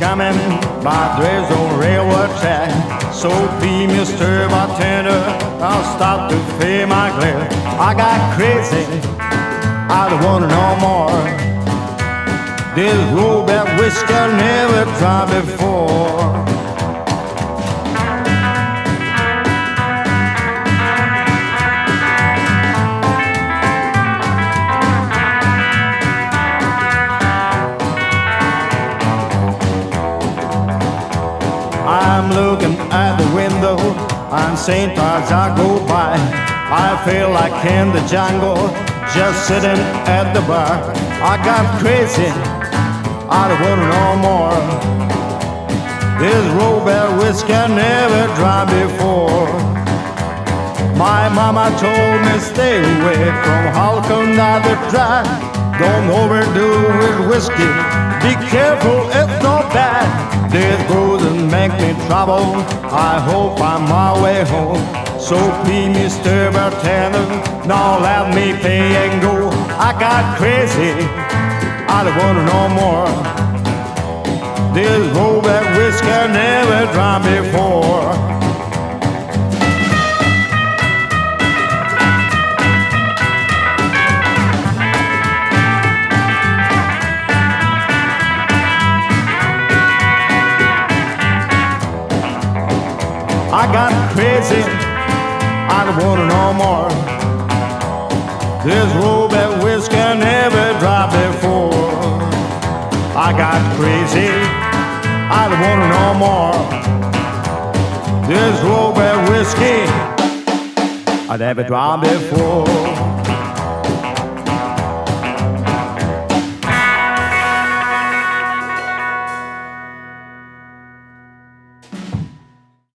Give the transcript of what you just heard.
coming by there's no railroad track. So be Mr. Bartender, I'll stop to fill my glass. I got crazy, I don't want no more. This road that whiskey I never tried before. I'm looking at the window and sometimes I go by. I feel like in the jungle, just sitting at the bar. I got crazy, I don't want no more. This Robert whiskey I never tried before. My mama told me stay away from another dry. Don't overdo with whiskey, be careful, it's not bad. This goes and make me trouble, I hope I'm my way home. So please Mr. Bartender, now let me pay and go. I got crazy, I don't want no more. This Robert whiskey I never drank before. I got crazy, I don't want no more. This Robert whiskey I never tried before. I got crazy, I don't want no more. This Robert whiskey I never tried before.